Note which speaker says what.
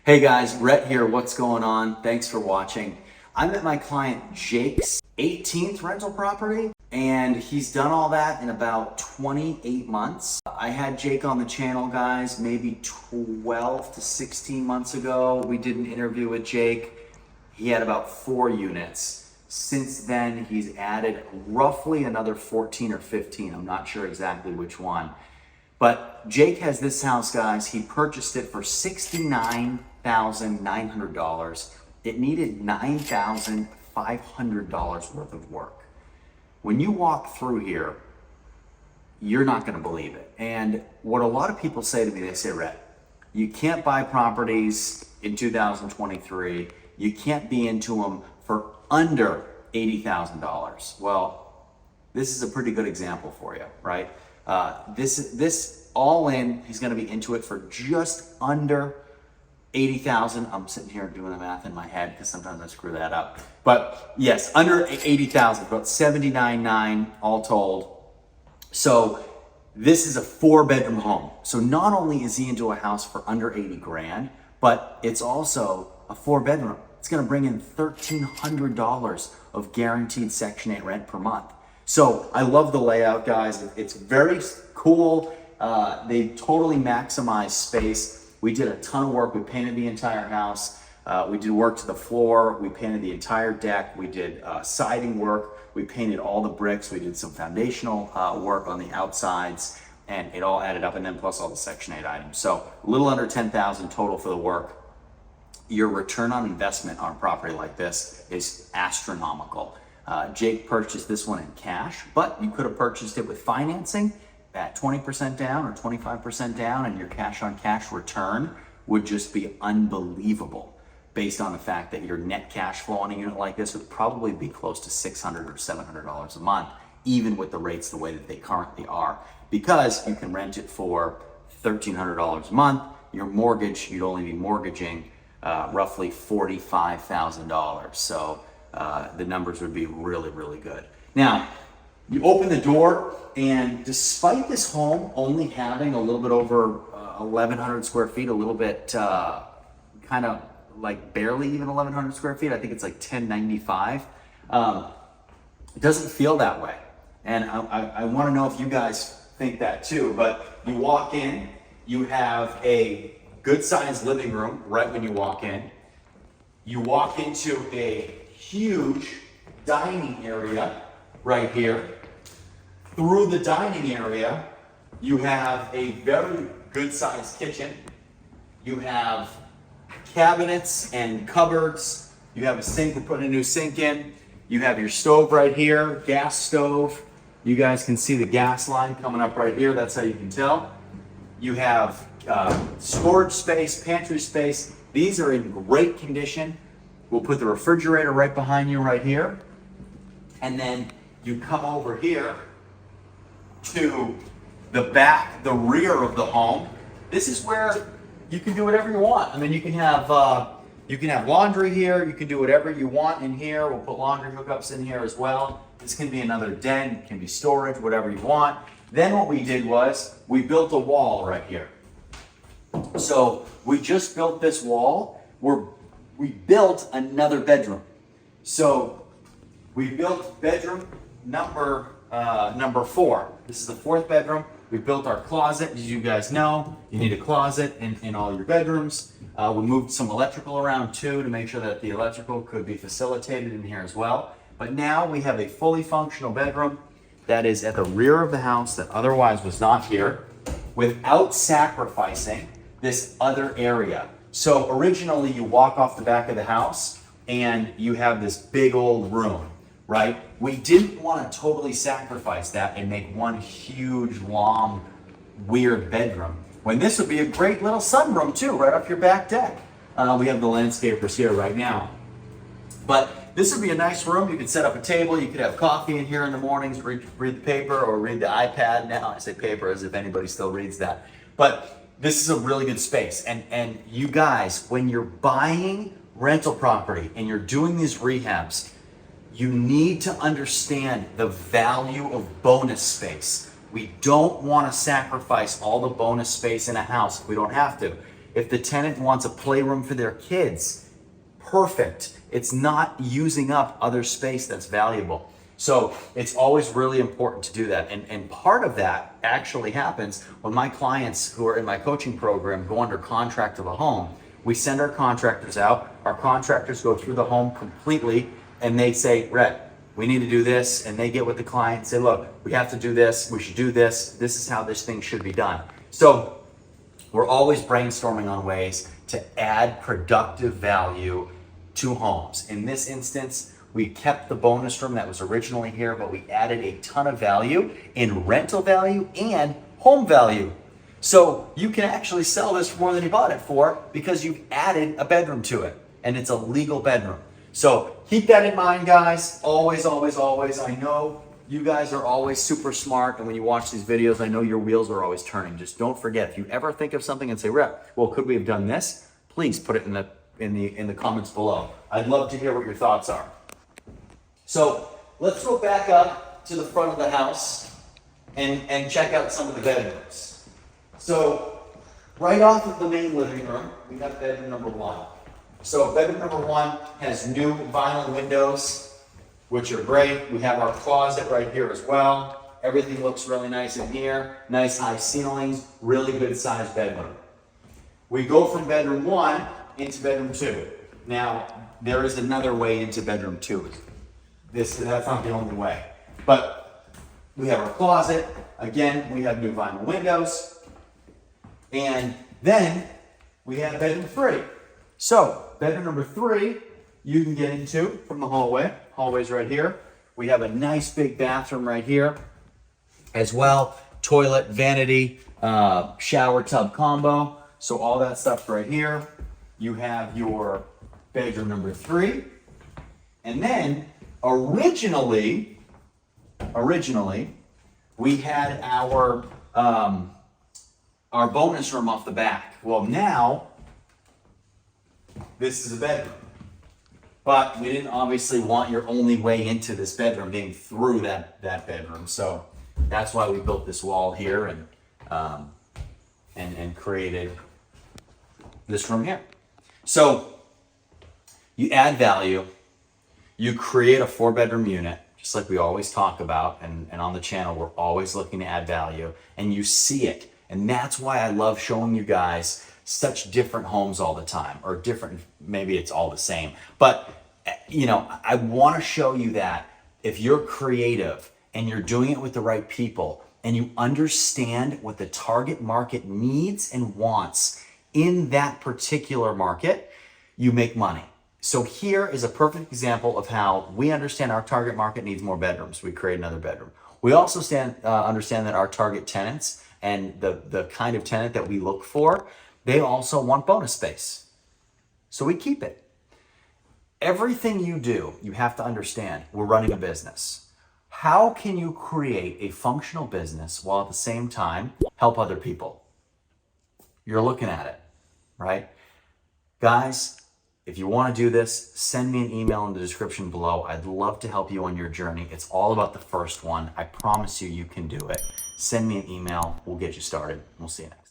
Speaker 1: Hey guys, Rhett here. What's going on? Thanks for watching. I'm at my client Jake's 18th rental property, and he's done all that in about 28 months. I had Jake on the channel, guys, maybe 12 to 16 months ago. We did an interview with Jake. He had about 4 units. Since then, he's added roughly another 14 or 15. I'm not sure exactly which one. But Jake has this house, guys. He purchased it for $69,900. It needed $9,500 worth of work. When you walk through here, you're not going to believe it. And what a lot of people say to me, they say, Rhett, you can't buy properties in 2023. You can't be into them for under $80,000. Well, this is a pretty good example for you, right? This all in, he's going to be into it for just under 80,000. I'm sitting here doing the math in my head because sometimes I screw that up. But yes, under 80,000, about 79.9 all told. So this is a 4-bedroom home. So not only is he into a house for under 80 grand, but it's also a 4-bedroom. It's going to bring in $1,300 of guaranteed Section 8 rent per month. So I love the layout, guys. It's very cool. They totally maximize space. We did a ton of work. We painted the entire house. We did work to the floor. We painted the entire deck. We did siding work. We painted all the bricks. We did some foundational work on the outsides, and it all added up, and then plus all the Section 8 items. So a little under $10,000 total for the work. Your return on investment on a property like this is astronomical. Jake purchased this one in cash, but you could have purchased it with financing at 20% down or 25% down, and your cash on cash return would just be unbelievable based on the fact that your net cash flow on a unit like this would probably be close to $600 or $700 a month, even with the rates the way that they currently are, because you can rent it for $1,300 a month. Your mortgage, you'd only be mortgaging roughly $45,000. So the numbers would be really, really good. Now, you open the door, and despite this home only having a little bit over 1,100 square feet, a little bit kind of like barely even 1,100 square feet, I think it's like 1,095, it doesn't feel that way. And I want to know if you guys think that too. But you walk in, you have a good sized living room right when you walk in. You walk into a huge dining area right here. Through the dining area, you have a very good sized kitchen. You have cabinets and cupboards. You have a sink, we're putting a new sink in. You have your stove right here, gas stove. You guys can see the gas line coming up right here. That's how you can tell. You have storage space, pantry space. These are in great condition. We'll put the refrigerator right behind you right here. And then you come over here to the back, the rear of the home. This is where you can do whatever you want. I mean, you can have laundry here. You can do whatever you want in here. We'll put laundry hookups in here as well. This can be another den. It can be storage, whatever you want. Then what we did was we built a wall right here. So we just built this wall. We built another bedroom. So we built bedroom number 4. This is the 4th bedroom. We built our closet. As you guys know, you need a closet in all your bedrooms. We moved some electrical around too to make sure that the electrical could be facilitated in here as well. But now we have a fully functional bedroom that is at the rear of the house that otherwise was not here, without sacrificing this other area. So originally you walk off the back of the house and you have this big old room, right? We didn't want to totally sacrifice that and make one huge, long, weird bedroom, when this would be a great little sunroom too, right off your back deck. We have the landscapers here right now. But this would be a nice room. You could set up a table. You could have coffee in here in the mornings, read the paper or read the iPad. Now I say paper as if anybody still reads that. But this is a really good space. And you guys, when you're buying rental property and you're doing these rehabs, you need to understand the value of bonus space. We don't want to sacrifice all the bonus space in a house if we don't have to. If the tenant wants a playroom for their kids, perfect. It's not using up other space that's valuable. So it's always really important to do that. And part of that actually happens when my clients who are in my coaching program go under contract of a home. We send our contractors out. Our contractors go through the home completely and they say, Rhett, we need to do this. And they get with the client and say, look, we have to do this. We should do this. This is how this thing should be done. So we're always brainstorming on ways to add productive value to homes. In this instance, we kept the bonus room that was originally here, but we added a ton of value in rental value and home value. So you can actually sell this for more than you bought it for because you've added a bedroom to it and it's a legal bedroom. So keep that in mind, guys. Always, always, always. I know you guys are always super smart, and when you watch these videos, I know your wheels are always turning. Just don't forget, if you ever think of something and say, Rep, well, could we have done this? Please put it in the comments below. I'd love to hear what your thoughts are. So let's go back up to the front of the house and check out some of the bedrooms. So right off of the main living room, we have bedroom number 1. So bedroom number 1 has new vinyl windows, which are great. We have our closet right here as well. Everything looks really nice in here. Nice high ceilings, really good sized bedroom. We go from bedroom 1 into bedroom 2. Now, there is another way into bedroom 2. That's not the only way. But we have our closet. Again, we have new vinyl windows. And then we have bedroom 3. So, bedroom number 3, you can get into from the hallway. Hallway's right here. We have a nice big bathroom right here as well. Toilet, vanity, shower tub combo. So all that stuff right here. You have your bedroom number 3. And then originally, we had our bonus room off the back. Well, now, this is a bedroom. But we didn't obviously want your only way into this bedroom being through that bedroom. So that's why we built this wall here and created this room here. So you add value, you create a 4-bedroom unit, just like we always talk about, and on the channel, we're always looking to add value, and you see it. And that's why I love showing you guys such different homes all the time, or different, maybe it's all the same. But, you know, I want to show you that if you're creative and you're doing it with the right people and you understand what the target market needs and wants in that particular market, you make money. So here is a perfect example of how we understand our target market needs more bedrooms. We create another bedroom. We also understand that our target tenants and the kind of tenant that we look for, they also want bonus space. So we keep it. Everything you do, you have to understand, we're running a business. How can you create a functional business while at the same time help other people? You're looking at it, right? Guys, if you want to do this, send me an email in the description below. I'd love to help you on your journey. It's all about the first one. I promise you, you can do it. Send me an email. We'll get you started. We'll see you next.